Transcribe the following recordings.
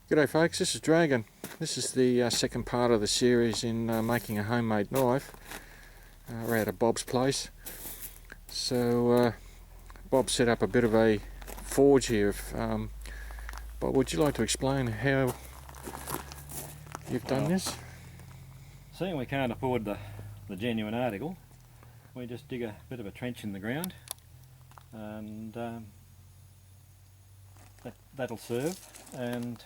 G'day folks, this is Dragon. This is the second part of the series in making a homemade knife. We're out of Bob's place. So Bob set up a bit of a forge here. Bob, would you like to explain how you've done this? Seeing we can't afford the genuine article, we just dig a bit of a trench in the ground and that'll serve. And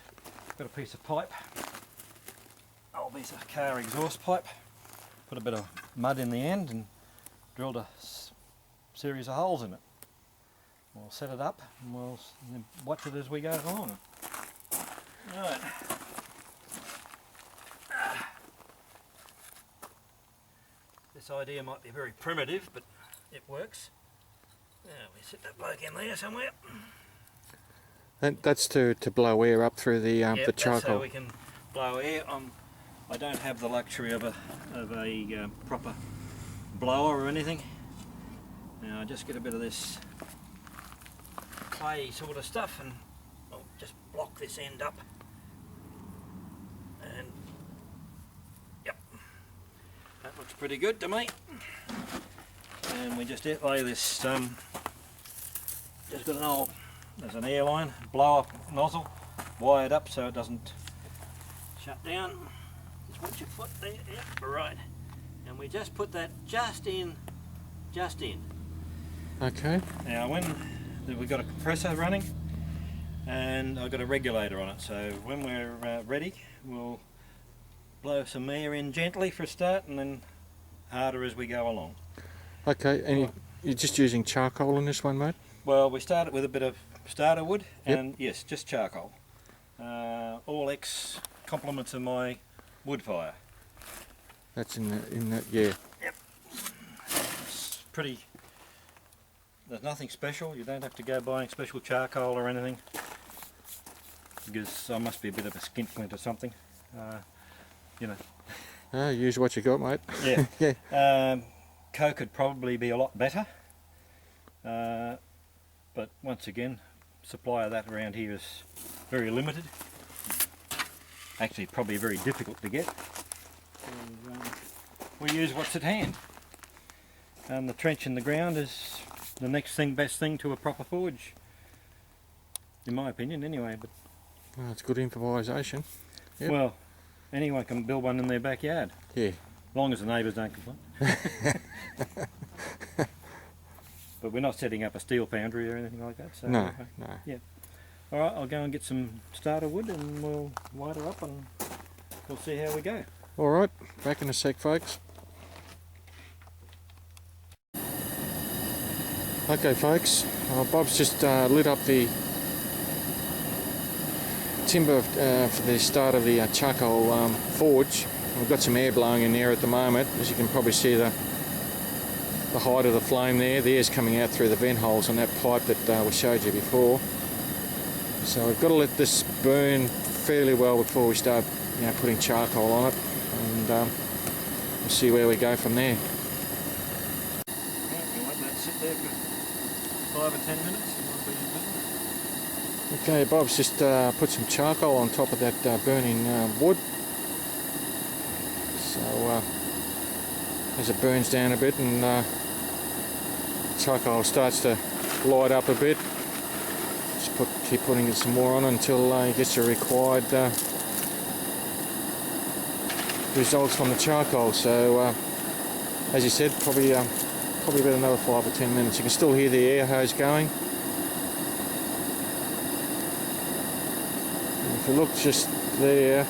got a piece of pipe, old piece of car exhaust pipe, put a bit of mud in the end and drilled a series of holes in it. We'll set it up and we'll watch it as we go along. Right. This idea might be very primitive, but it works. Now we set that bloke in there somewhere. That's to blow air up through the charcoal. That's how we can blow air. I don't have the luxury of a proper blower or anything. Now I just get a bit of this clay sort of stuff and I'll just block this end up. And yep, that looks pretty good to me. And we just lay this. Just got an old. There's an airline blower nozzle wired up so it doesn't shut down. Just watch your foot there, yep, right. And we just put that just in. Okay. Now we've got a compressor running and I've got a regulator on it, so when we're ready we'll blow some air in gently for a start and then harder as we go along. Okay, and you're just using charcoal in this one, mate? Well, we started with a bit of starter wood and yes, just charcoal. All complements of my wood fire. That's in that, yeah. Yep. It's pretty. There's nothing special. You don't have to go buying special charcoal or anything. Because I must be a bit of a skinflint or something. You know. Use what you got, mate. Yeah. Yeah. Coke would probably be a lot better. But once again, supply of that around here is very limited. Actually, probably very difficult to get. And, we use what's at hand. And the trench in the ground is the next best thing to a proper forge, in my opinion, anyway. But it's good improvisation. Yep. Well, anyone can build one in their backyard. Yeah. As long as the neighbours don't complain. But we're not setting up a steel foundry or anything like that. So no. Yeah. All right, I'll go and get some starter wood and we'll light her up and we'll see how we go. All right, back in a sec, folks. Okay, folks. Bob's just lit up the timber for the start of the charcoal forge. We've got some air blowing in there at the moment, as you can probably see the height of the flame there. The air's coming out through the vent holes on that pipe that we showed you before. So we've got to let this burn fairly well before we start, putting charcoal on it, and we'll see where we go from there. Yeah, we'll let that sit there for 5 or 10 minutes and we'll be in business. Okay, Bob's just put some charcoal on top of that burning wood. So as it burns down a bit and charcoal starts to light up a bit, just keep putting some more on until it gets the required results from the charcoal. So as you said, probably about another 5 or 10 minutes. You can still hear the air hose going. And if you look just there,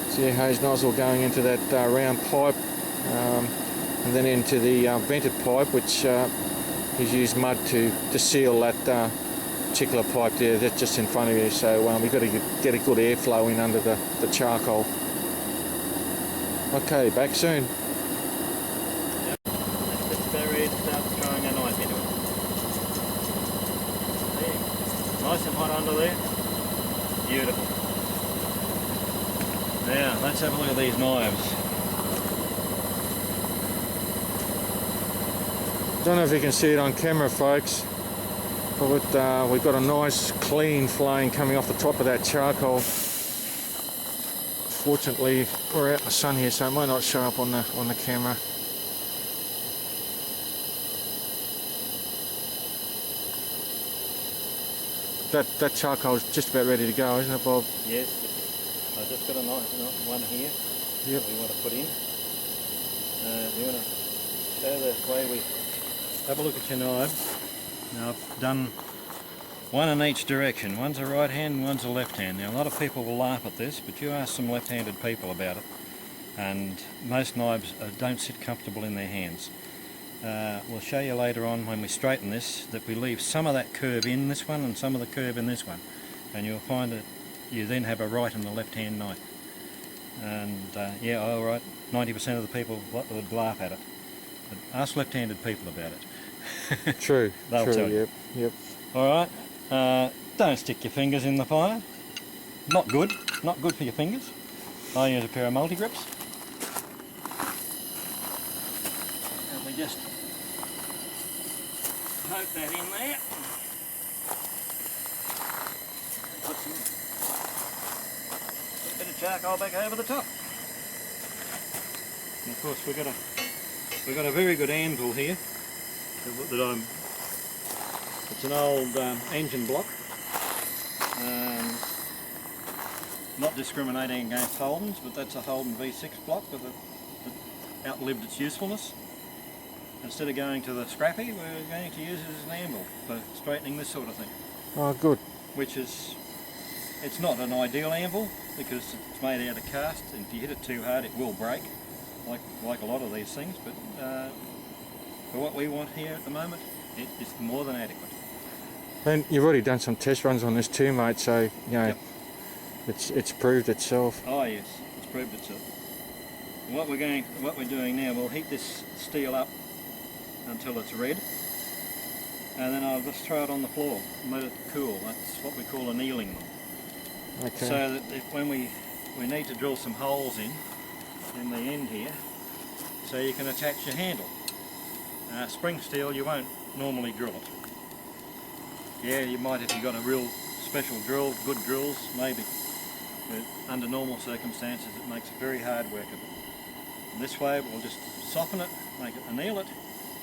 it's the air hose nozzle going into that round pipe, and then into the vented pipe, which he's used mud to seal that particular pipe there. That's just in front of you. So we've got to get a good airflow in under the charcoal. Okay, back soon. Let's buried, start throwing a knife into it. There. Nice and hot under there. Beautiful. Now, let's have a look at these knives. Don't know if you can see it on camera, folks, But we've got a nice clean flame coming off the top of that charcoal. Fortunately, we're out in the sun here, so it might not show up on the camera. That charcoal's just about ready to go, isn't it, Bob? Yes, I've just got a nice one here. Yep. We want to put in. You want to show the way we have a look at your knives. Now I've done one in each direction. One's a right hand and one's a left hand. Now a lot of people will laugh at this, but you ask some left-handed people about it, and most knives don't sit comfortable in their hands. We'll show you later on when we straighten this that we leave some of that curve in this one and some of the curve in this one, and you'll find that you then have a right and a left hand knife. And yeah, alright, 90% of the people would laugh at it, but ask left-handed people about it. True. They'll true. tell you. Yep. Alright, don't stick your fingers in the fire. Not good for your fingers. I use a pair of multi-grips. And we just poke that in there. Put some a bit of charcoal back over the top. And of course we've got a very good anvil here that it's an old engine block. Not discriminating against Holdens, but that's a Holden V6 block that outlived its usefulness. Instead of going to the scrappy, we're going to use it as an anvil for straightening this sort of thing. Oh, good. Which is, it's not an ideal anvil because it's made out of cast, and if you hit it too hard it will break, like a lot of these things, but for what we want here at the moment, it is more than adequate. And you've already done some test runs on this too, mate, so, you know, yep. It's proved itself. Oh yes, it's proved itself. And what we're doing now, we'll heat this steel up until it's red, and then I'll just throw it on the floor and let it cool. That's what we call annealing them. Okay. So that when we need to drill some holes in the end here, so you can attach your handle. Spring steel, you won't normally drill it. Yeah, you might if you've got a real special drill, good drills, maybe. But under normal circumstances it makes very hard work of it. And this way we'll just soften it, make it anneal it,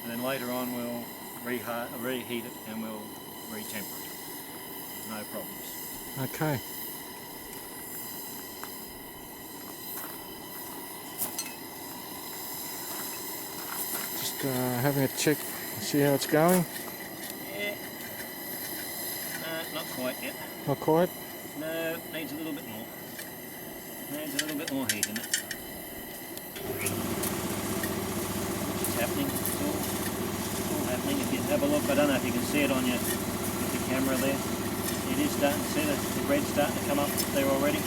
and then later on we'll reheat it and we'll re-temper it. No problems. Okay. Just having a check, see how it's going. Yeah. No, not quite yet. Not quite? No, needs a little bit more. Needs a little bit more heat in it. It's happening. It's all happening. If you have a look, I don't know if you can see it on your camera there. It is starting to see the red starting to come up there already.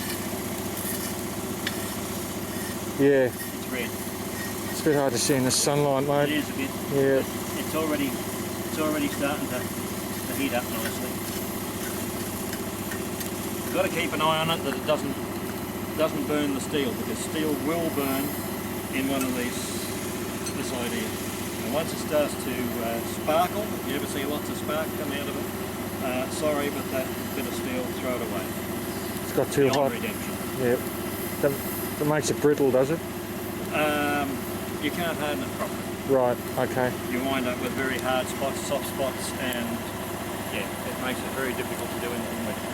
Yeah. It's red. It's a bit hard to see in the sunlight, mate. It is a bit. Yeah. It's already starting to heat up nicely. You've got to keep an eye on it that it doesn't burn the steel, because steel will burn in one of this idea. And once it starts to sparkle, if you ever see lots of spark come out of it, sorry, but that bit of steel, throw it away. It's got too hot. Redemption. Yeah. That makes it brittle, does it? You can't harden it properly. Right, okay. You wind up with very hard spots, soft spots, and yeah, it makes it very difficult to do anything with it.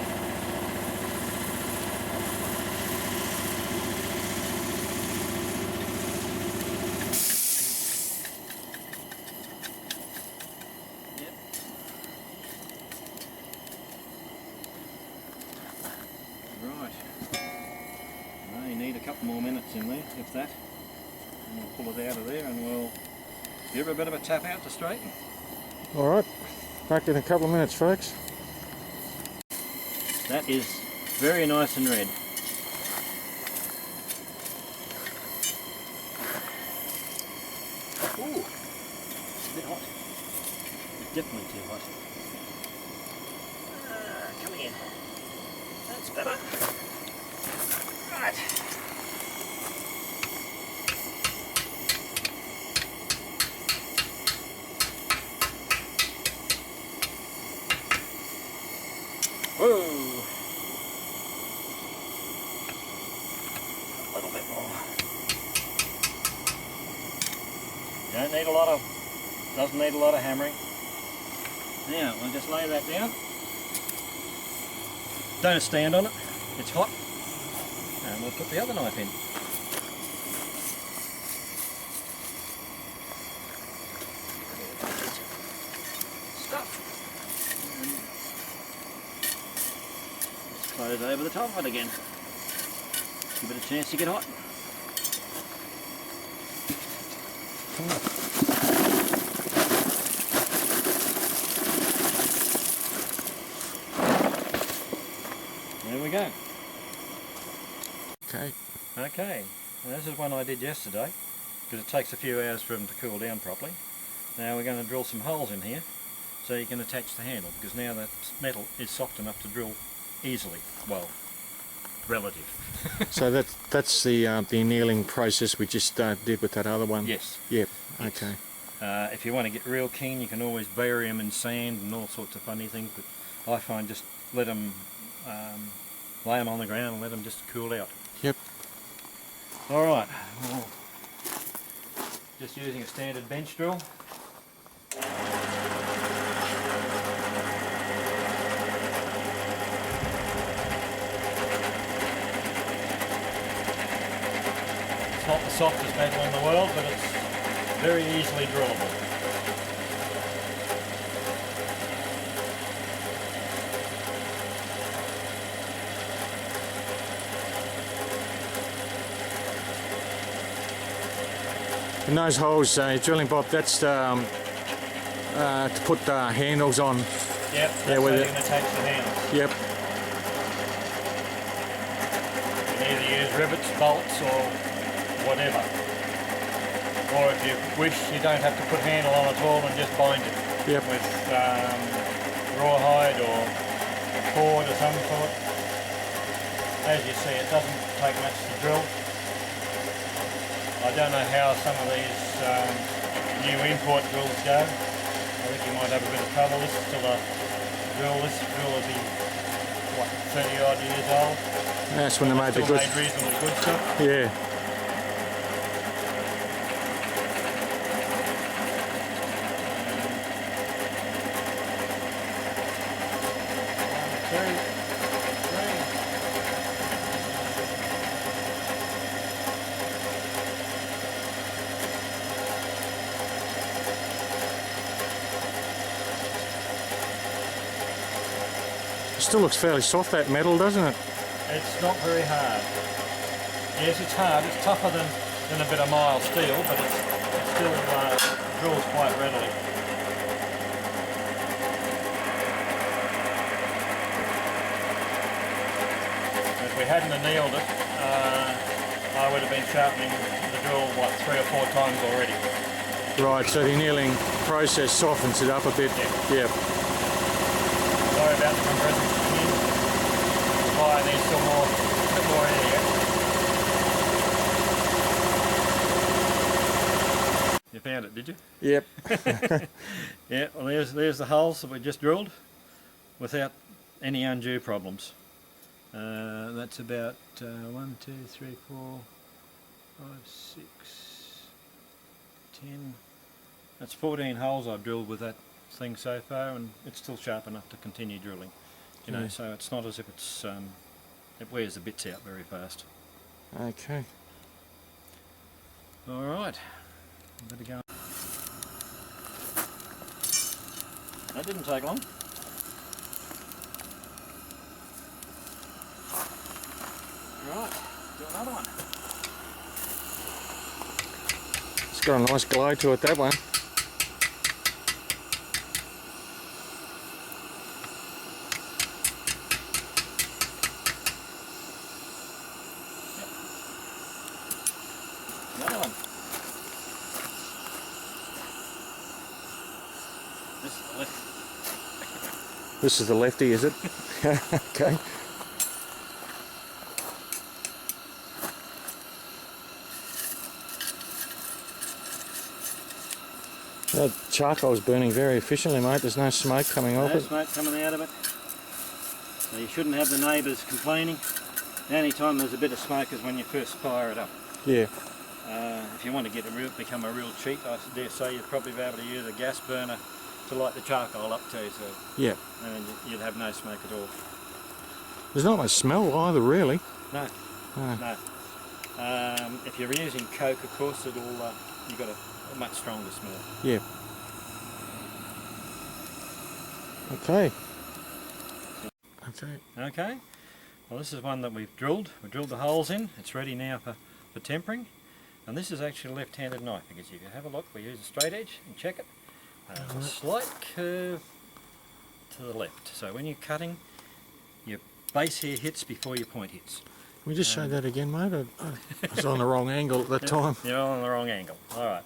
Couple more minutes in there, if that, and we'll pull it out of there and we'll give it a bit of a tap out to straighten. Alright, back in a couple of minutes, folks. That is very nice and red. Ooh, it's a bit hot. It's definitely too hot. Come again. That's better. Right. doesn't need a lot of hammering. Now we'll just lay that down. Don't stand on it, it's hot. And we'll put the other knife in. Close over the top of it again. Give it a chance to get hot. There we go. Okay. Okay, now this is one I did yesterday because it takes a few hours for them to cool down properly. Now we're going to drill some holes in here so you can attach the handle, because now that metal is soft enough to drill easily. Well, relative. So that's the annealing process we just did with that other one? Yes. Yep, Yes. okay. If you want to get real keen, you can always bury them in sand and all sorts of funny things, but I find just let them, lay them on the ground and let them just cool out. Yep. Alright, well, just using a standard bench drill. It's not the softest metal in the world, but it's very easily drillable. And those holes, drilling Bob, that's to put handles on. Yep, that's Yeah, how with you it. can attach the handles. Yep. You can either use rivets, bolts or whatever. Or if you wish, you don't have to put handle on at all and just bind it Yep. with rawhide or cord of some sort. As you see, it doesn't take much to drill. I don't know how some of these new import drills go. I think you might have a bit of trouble. This is still a drill. This drill will be, what, 30 odd years old. That's when they made the Still good. made reasonably good stuff. Yeah. It still looks fairly soft, that metal, doesn't it? It's not very hard. Yes, it's hard. It's tougher than a bit of mild steel, but it still drills quite readily. If we hadn't annealed it, I would have been sharpening the drill, what, 3 or 4 times already. Right, so the annealing process softens it up a bit. Yeah. Yep. Sorry about the compressor here. The fire needs still a bit more air here. You found it, did you? Yep. Yeah, well there's the holes that we just drilled without any undue problems. That's about 1, 2, 3, 4, 5, 6, 10. That's 14 holes I've drilled with that thing so far, and it's still sharp enough to continue drilling. You know, so it's not as if it's it wears the bits out very fast. Okay. All right, better go. That didn't take long. Right, do another one. It's got a nice glow to it, that one. Another one. This is the left. This is the lefty, is it? Okay. That charcoal's burning very efficiently, mate. There's no smoke coming off No it. smoke coming out of it. So you shouldn't have the neighbours complaining. The only time there's a bit of smoke is when you first fire it up. Yeah. If you want to get become a real cheat, I dare say you'd probably be able to use a gas burner to light the charcoal up to, so Yeah. and you'd have no smoke at all. There's not much smell either, really. No, no. If you're using coke, of course, you've got a much stronger smell. Yeah. Okay. Okay. Well, this is one that we've drilled. We drilled the holes in. It's ready now for tempering. And this is actually a left-handed knife, because you can have a look. We use a straight edge and check it. A slight curve to the left. So when you're cutting, your base here hits before your point hits. Can we just show that again, mate? I was on the wrong angle at that time. You're on the wrong angle. All right.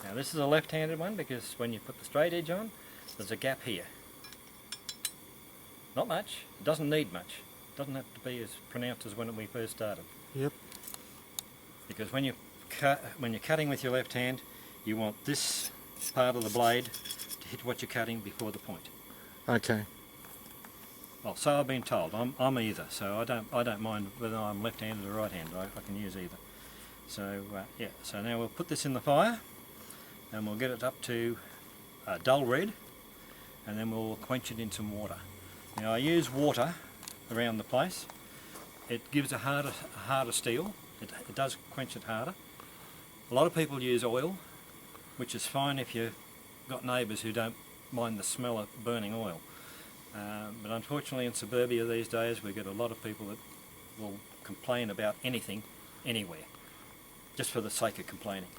Now this is a left-handed one, because when you put the straight edge on, there's a gap here. Not much. It doesn't need much. It doesn't have to be as pronounced as when we first started. Yep. Because when you're cutting with your left hand, you want this part of the blade to hit what you're cutting before the point. Okay. Well, so I've been told. I'm either, so I don't mind whether I'm left-handed or right-handed. I can use either. So yeah. So now we'll put this in the fire, and we'll get it up to a dull red, and then we'll quench it in some water. Now I use water around the place. It gives a harder steel. It does quench it harder. A lot of people use oil, which is fine if you've got neighbours who don't mind the smell of burning oil. But unfortunately in suburbia these days we get a lot of people that will complain about anything, anywhere, just for the sake of complaining.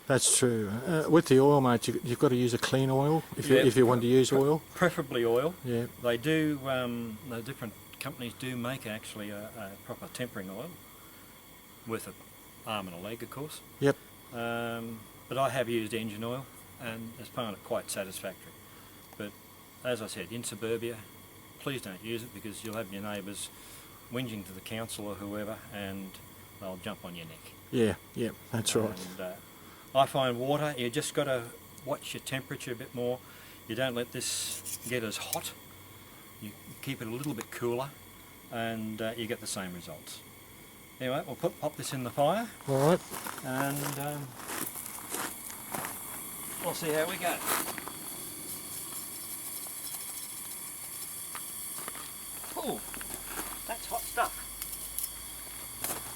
That's true. With the oil, mate, you've got to use a clean oil if you want to use oil. Preferably oil. Yeah. They do. The different companies do make actually a proper tempering oil, worth an arm and a leg, of course. Yep. But I have used engine oil, and it's found it quite satisfactory. But as I said, in suburbia, please don't use it, because you'll have your neighbours whinging to the council or whoever, and they'll jump on your neck. Yeah, that's right. And I find water, you just got to watch your temperature a bit more. You don't let this get as hot. You keep it a little bit cooler, and you get the same results. Anyway, we'll pop this in the fire. All right. And we'll see how we go. Oh, that's hot stuff.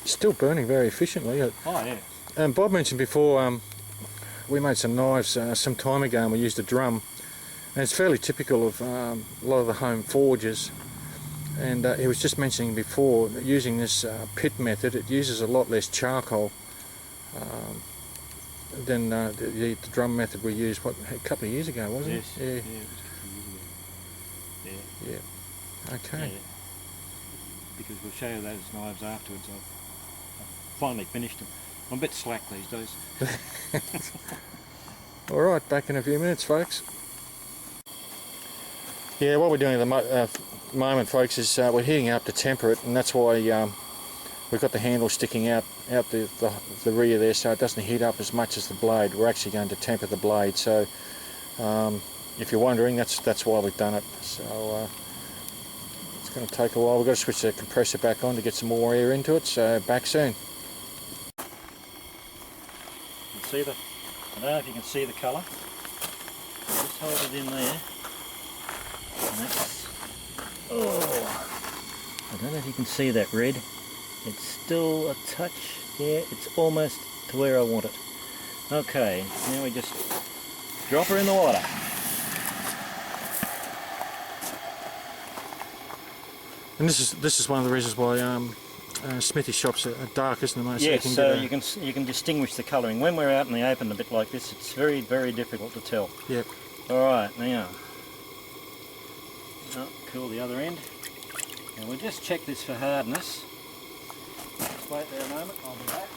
Still burning very efficiently. Oh yeah. And Bob mentioned before, we made some knives some time ago, and we used a drum. And it's fairly typical of a lot of the home forges. And he was just mentioning before that using this pit method, it uses a lot less charcoal than the drum method we used, what, a couple of years ago, wasn't Yes. it? Yeah. Yeah, it was a couple of years ago. Yeah. Yeah. Okay. Yeah. Because we'll show you those knives afterwards. I've finally finished them. I'm a bit slack these days. All right, back in a few minutes, folks. Yeah, what we're doing at the moment, folks, is we're heating it up to temper it, and that's why we've got the handle sticking out the rear there, so it doesn't heat up as much as the blade. We're actually going to temper the blade, so if you're wondering, that's why we've done it. So it's going to take a while. We've got to switch the compressor back on to get some more air into it, so back soon. You see I don't know if you can see the colour. Just hold it in there. And that's, I don't know if you can see that red. It's still a touch, yeah, it's almost to where I want it. Okay, now we just drop her in the water. And this is one of the reasons why smithy shops are dark, isn't it, mate? Yes, so you can distinguish the colouring. When we're out in the open a bit like this, it's very, very difficult to tell. Yep. Alright, now, cool the other end. And we'll just check this for hardness. Just wait there a moment, I'll be back.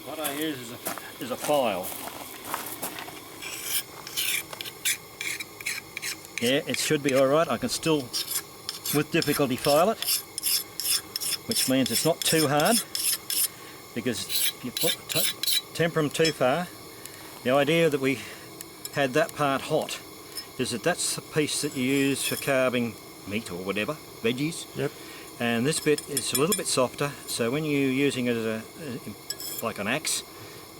What I use is a file. Yeah, it should be alright. I can still, with difficulty, file it, which means it's not too hard, because if you temper them too far, the idea that we had that part hot is that that's the piece that you use for carving meat or whatever, veggies. Yep. and this bit is a little bit softer, so when you're using it as like an axe,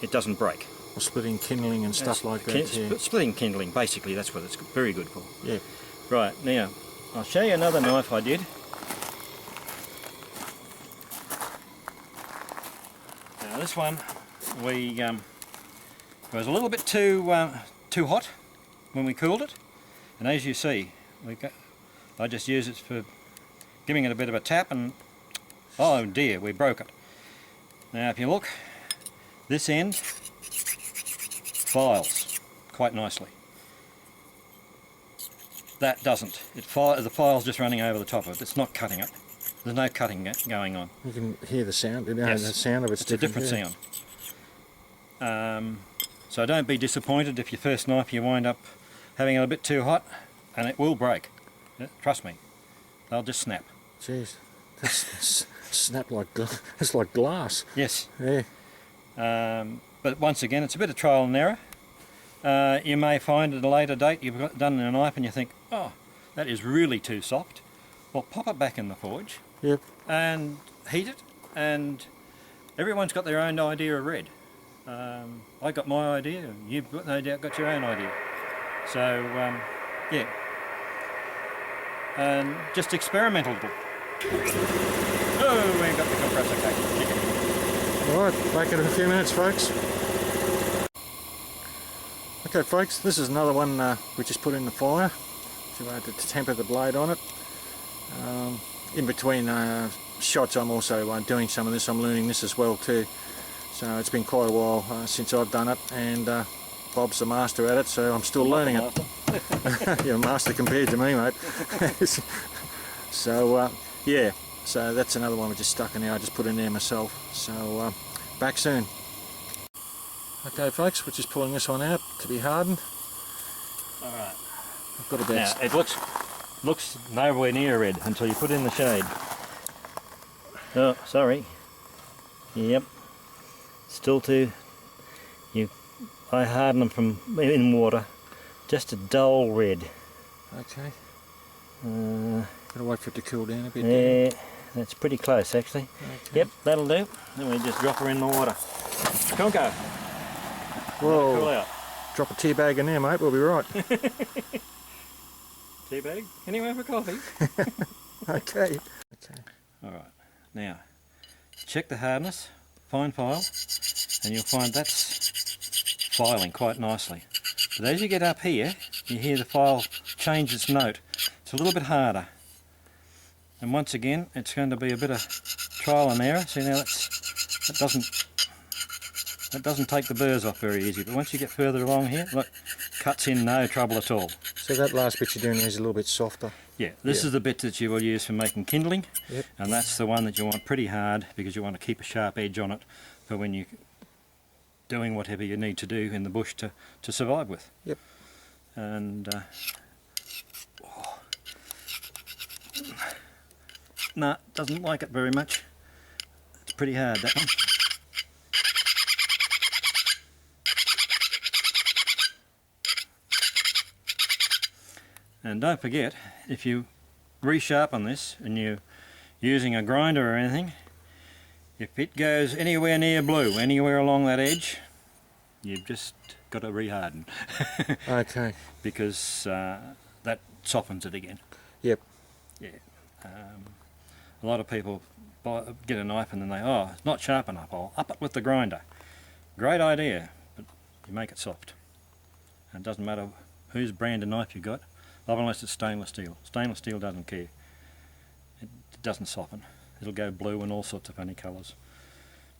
it doesn't break. Or splitting kindling and stuff like that. Yeah. Splitting kindling, basically, that's what it's very good for. Yeah. Right, now, I'll show you another knife I did. Now this one, it was a little bit too hot when we cooled it, and as you see, I just use it for giving it a bit of a tap, and oh dear, we broke it. Now if you look, this end files quite nicely. That doesn't. The file's just running over the top of it. It's not cutting it. There's no cutting going on. You can hear the sound. Yes. The sound of it's different. A different sound. So don't be disappointed if your first knife you wind up having it a bit too hot, and it will break. Trust me, they'll just snap. Jeez, that's snap like it's like glass. Yes. Yeah. But once again, it's a bit of trial and error. You may find at a later date you've done a knife and you think, oh, that is really too soft. Well, pop it back in the forge. Yep. And heat it, and everyone's got their own idea of red. I got my idea, and you've no doubt got your own idea. So, yeah. And just experimental. Oh, we got the compressor cake. Alright, back in a few minutes, folks. Okay, folks, this is another one we just put in the fire to temper the blade on it. In between shots, I'm also doing some of this. I'm learning this as well too. So it's been quite a while since I've done it, and Bob's the master at it, so I'm still learning it. You're a master compared to me, mate. So yeah, so that's another one we just stuck in there. I just put in there myself. So back soon. Okay, folks, we're just pulling this one out to be hardened. All right. I've got a bit. Now it looks nowhere near red until you put it in the shade. Oh, sorry. Yep. Still too. I harden them from in water, just a dull red. Okay. Gotta wait for it to cool down a bit. Yeah, that's pretty close actually. Okay. Yep, that'll do. Then we just drop her in the water. Conco. Whoa. Cool out. Drop a tea bag in there, mate. We'll be right. Tea bag? Anywhere for coffee? Okay. Okay. All right. Now, check the hardness. Fine file, and you'll find that's filing quite nicely. But as you get up here, you hear the file change its note. It's a little bit harder. And once again, it's going to be a bit of trial and error. See now, that doesn't take the burrs off very easy. But once you get further along here, look, cuts in no trouble at all. So that last bit you're doing is a little bit softer. Yeah, this is the bit that you will use for making kindling. Yep. And that's the one that you want pretty hard because you want to keep a sharp edge on it for when you're doing whatever you need to do in the bush to survive with. Yep. And nah, doesn't like it very much. It's pretty hard, that one. And don't forget, if you resharpen this and you're using a grinder or anything, if it goes anywhere near blue, anywhere along that edge, you've just got to reharden. Okay. Because that softens it again. Yep. Yeah. A lot of people get a knife and then it's not sharp enough, I'll up it with the grinder. Great idea, but you make it soft. And it doesn't matter whose brand of knife you got. Not unless it's stainless steel. Stainless steel doesn't care. It doesn't soften. It'll go blue and all sorts of funny colours.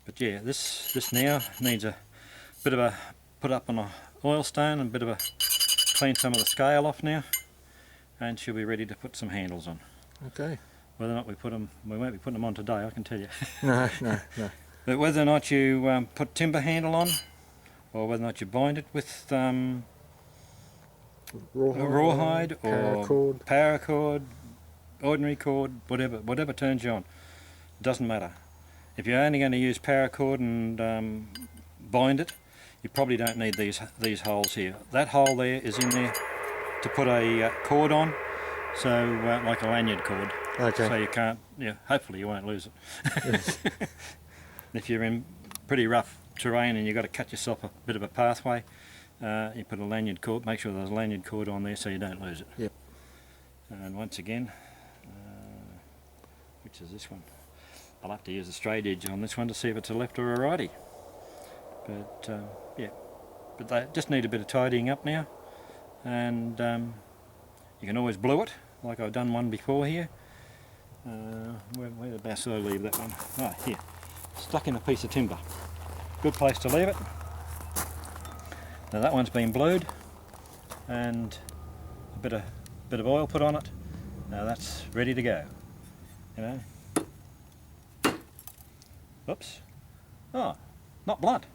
But yeah, this now needs a bit of a put up on a oil stone and a bit of a clean some of the scale off now, and she'll be ready to put some handles on. Okay. Whether or not we won't be putting them on today, I can tell you. No. But whether or not you put timber handle on, or whether or not you bind it with rawhide or paracord, ordinary cord, whatever turns you on. It doesn't matter. If you're only going to use paracord and bind it, you probably don't need these holes here. That hole there is in there to put a cord on, so like a lanyard cord. Okay. So you can't, hopefully you won't lose it. If you're in pretty rough terrain and you've got to cut yourself a bit of a pathway, you put a lanyard cord, make sure there's a lanyard cord on there so you don't lose it. Yep. And once again, which is this one? I'll have to use a straight edge on this one to see if it's a left or a righty. But yeah, but they just need a bit of tidying up now, and you can always blue it like I've done one before here. Where the best I leave that one? Oh, here, stuck in a piece of timber. Good place to leave it. Now that one's been blued, and a bit of oil put on it. Now that's ready to go. You know. Oops. Oh, not blunt.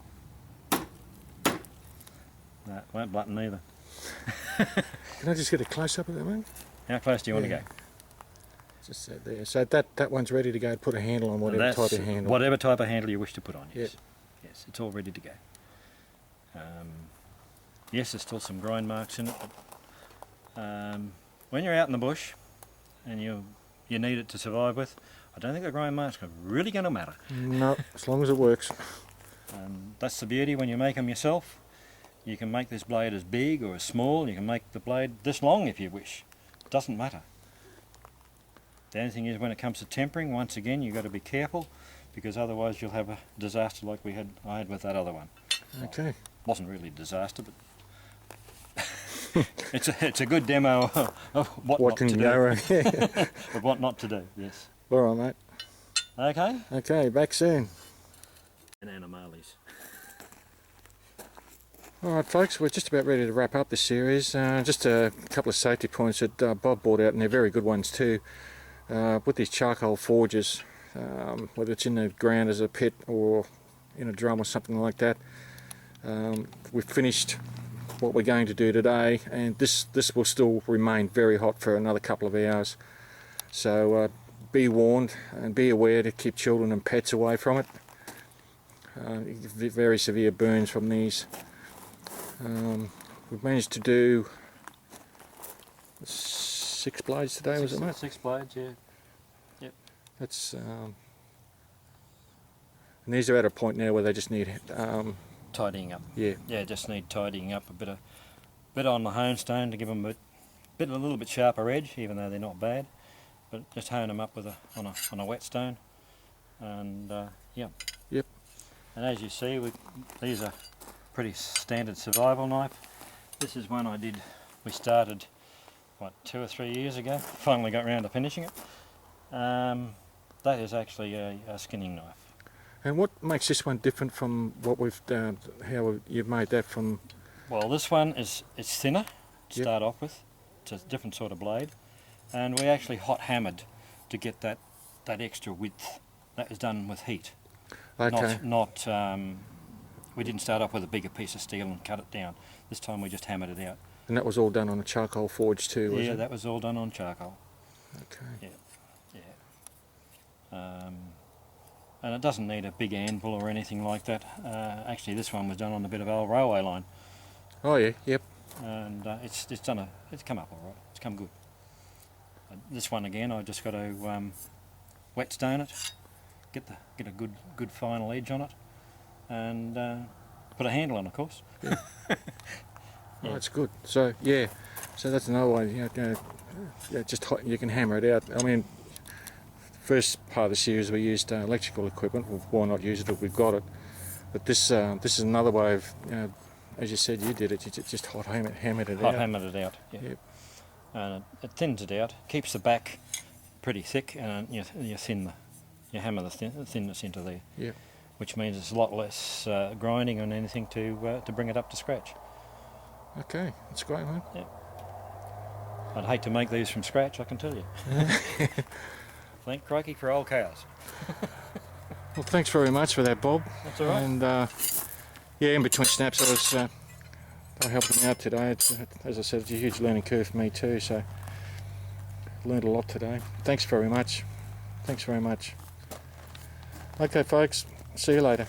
No, it won't blunt either. Can I just get a close up of that one? How close do you want to go? Just there. So that one's ready to go. Put a handle on whatever type of handle. Whatever type of handle you wish to put on. Yes. Yep. Yes, it's all ready to go. Yes, there's still some grind marks in it. But, when you're out in the bush and you need it to survive with, I don't think the grind marks are really going to matter. No, as long as it works. That's the beauty when you make them yourself. You can make this blade as big or as small. You can make the blade this long if you wish. It doesn't matter. The only thing is when it comes to tempering, once again you've got to be careful, because otherwise you'll have a disaster like I had with that other one. Okay. Well, wasn't really a disaster, but it's a good demo of what not can to go do. wrong? Of what not to do. Yes. All right, mate. Okay. Okay, back soon. And animales. All right, folks, we're just about ready to wrap up this series. Just a couple of safety points that Bob brought out, and they're very good ones too. With these charcoal forges, whether it's in the ground as a pit or in a drum or something like that, we've finished what we're going to do today, and this will still remain very hot for another couple of hours. So be warned and be aware to keep children and pets away from it. Very severe burns from these. We've managed to do 6 blades today, was it, mate? 6 blades, yeah. Yep. That's and these are at a point now where they just need Tidying up. yeah. Yeah, just need tidying up a bit on the hone stone to give them a little bit sharper edge, even though they're not bad. But just hone them up with on a whetstone, and yeah. Yep. And as you see, these are pretty standard survival knife. This is one we started, what, 2 or 3 years ago. Finally got round to finishing it. That is actually a skinning knife. And what makes this one different from what we've done? How you've made that from? Well, this one it's thinner to Yep. start off with. It's a different sort of blade, and we actually hot hammered to get that extra width. That was done with heat. Okay. Not we didn't start off with a bigger piece of steel and cut it down. This time we just hammered it out. And that was all done on a charcoal forge too, was Yeah, it? that was all done on charcoal. Okay. Yeah. And it doesn't need a big anvil or anything like that. Actually, this one was done on a bit of old railway line, Oh yeah, yep. and it's come up all right. It's come good. This one again, I just got to whetstone it, get a good final edge on it, and put a handle on, of course. Yeah. Yeah. Oh, that's good. So yeah, so that's another way. Just you can hammer it out. I mean, first part of the series we used electrical equipment. Well, why not use it if we've got it? But this is another way of, as you said, you did it. You just hammered it out. Hot hammered it out. Yeah. Yep. And it thins it out, keeps the back pretty thick, and you hammer the thinness into there. Yep. Which means it's a lot less grinding on anything to bring it up to scratch. Okay, that's great, mate. Yeah. I'd hate to make these from scratch, I can tell you. Thank crikey for old cows. Well, thanks very much for that, Bob. That's all right. And yeah, in between snaps, I helped him out today. As I said, it's a huge learning curve for me too. So learned a lot today. Thanks very much. Thanks very much. Okay, folks. See you later.